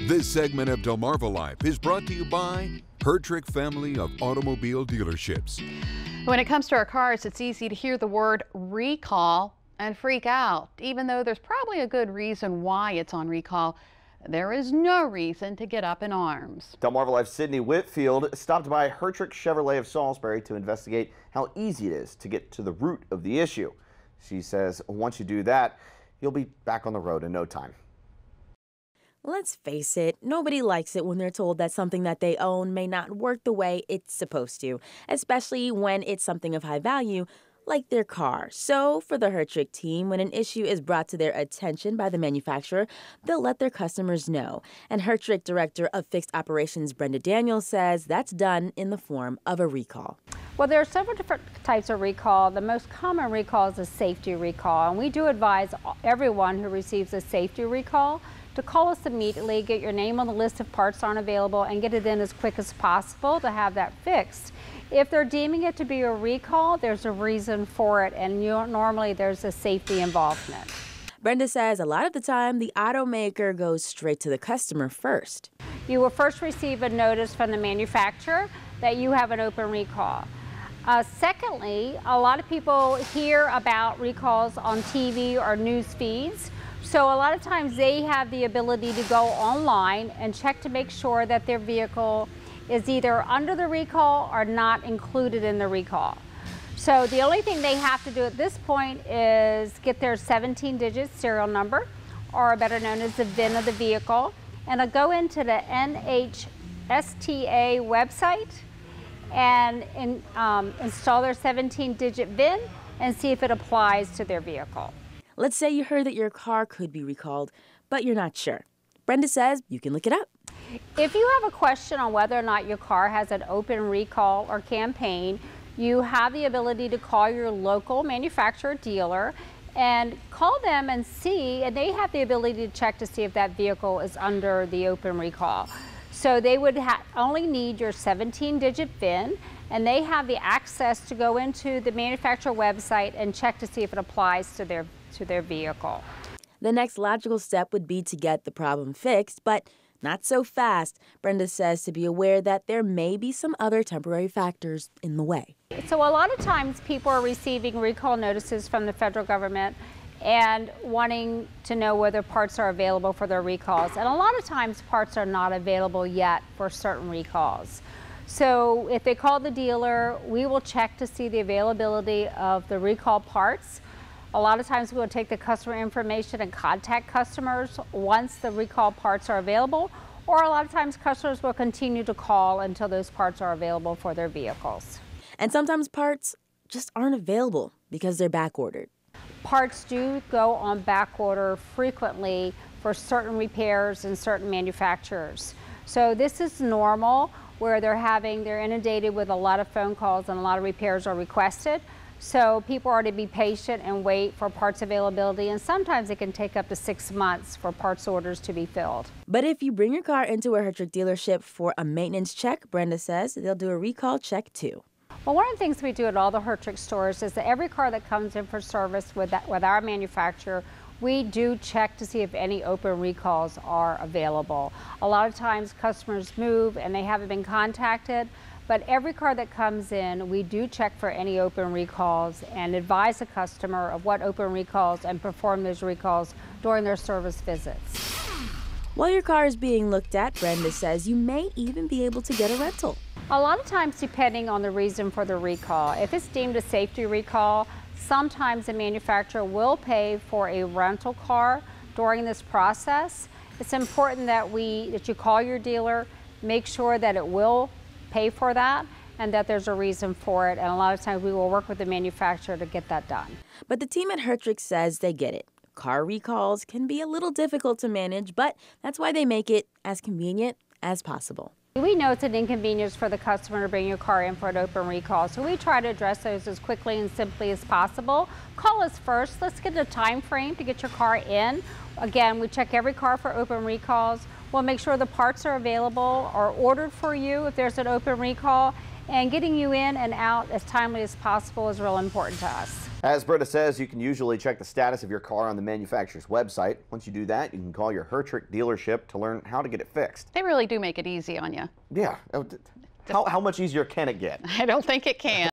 This segment of Delmarva Life is brought to you by Hertrich family of automobile dealerships. When it comes to our cars, it's easy to hear the word recall and freak out. Even though there's probably a good reason why it's on recall, there is no reason to get up in arms. Delmarva Life's Sydney Whitfield stopped by Hertrich Chevrolet of Salisbury to investigate how easy it is to get to the root of the issue. She says once you do that, you'll be back on the road in no time. Let's face it, nobody likes it when they're told that something that they own may not work the way it's supposed to, especially when it's something of high value, like their car. So for the Hertrich team, when an issue is brought to their attention by the manufacturer, they'll let their customers know. And Hertrich Director of Fixed Operations Brenda Daniels says that's done in the form of a recall. Well, there are several different types of recall. The most common recall is a safety recall, and we do advise everyone who receives a safety recall to call us immediately, get your name on the list if parts aren't available, and get it in as quick as possible to have that fixed. If they're deeming it to be a recall, there's a reason for it, and normally there's a safety involvement. Brenda says a lot of the time the automaker goes straight to the customer first. You will first receive a notice from the manufacturer that you have an open recall. Secondly, a lot of people hear about recalls on TV or news feeds. So a lot of times they have the ability to go online and check to make sure that their vehicle is either under the recall or not included in the recall. So the only thing they have to do at this point is get their 17-digit serial number, or better known as the VIN of the vehicle, and go into the NHTSA website and install their 17-digit VIN and see if it applies to their vehicle. Let's say you heard that your car could be recalled, but you're not sure. Brenda says you can look it up. If you have a question on whether or not your car has an open recall or campaign, you have the ability to call your local manufacturer dealer and call them and see, and they have the ability to check to see if that vehicle is under the open recall. So they would only need your 17-digit VIN, and they have the access to go into the manufacturer website and check to see if it applies to their vehicle. The next logical step would be to get the problem fixed, but not so fast. Brenda says to be aware that there may be some other temporary factors in the way. So a lot of times people are receiving recall notices from the federal government and wanting to know whether parts are available for their recalls. And a lot of times parts are not available yet for certain recalls. So if they call the dealer, we will check to see the availability of the recall parts. A lot of times we'll take the customer information and contact customers once the recall parts are available, or a lot of times customers will continue to call until those parts are available for their vehicles. And sometimes parts just aren't available because they're back ordered. Parts do go on back order frequently for certain repairs and certain manufacturers. So this is normal, where they're inundated with a lot of phone calls and a lot of repairs are requested. So people are to be patient and wait for parts availability, and sometimes it can take up to 6 months for parts orders to be filled. But if you bring your car into a Hertrich dealership for a maintenance check, Brenda says they'll do a recall check too. Well, one of the things we do at all the Hertrich stores is that every car that comes in for service with our manufacturer, we do check to see if any open recalls are available. A lot of times customers move and they haven't been contacted, but every car that comes in, we do check for any open recalls and advise the customer of what open recalls and perform those recalls during their service visits. While your car is being looked at, Brenda says you may even be able to get a rental. A lot of times, depending on the reason for the recall, if it's deemed a safety recall, sometimes the manufacturer will pay for a rental car during this process. It's important that you call your dealer, make sure that it will pay for that and that there's a reason for it. And a lot of times we will work with the manufacturer to get that done. But the team at Hertrich says they get it. Car recalls can be a little difficult to manage, but that's why they make it as convenient as possible. We know it's an inconvenience for the customer to bring your car in for an open recall, so we try to address those as quickly and simply as possible. Call us first. Let's get a time frame to get your car in. Again, we check every car for open recalls. We'll make sure the parts are available or ordered for you if there's an open recall, and getting you in and out as timely as possible is real important to us. As Britta says, you can usually check the status of your car on the manufacturer's website. Once you do that, you can call your Hertrich dealership to learn how to get it fixed. They really do make it easy on you. Yeah. How much easier can it get? I don't think it can.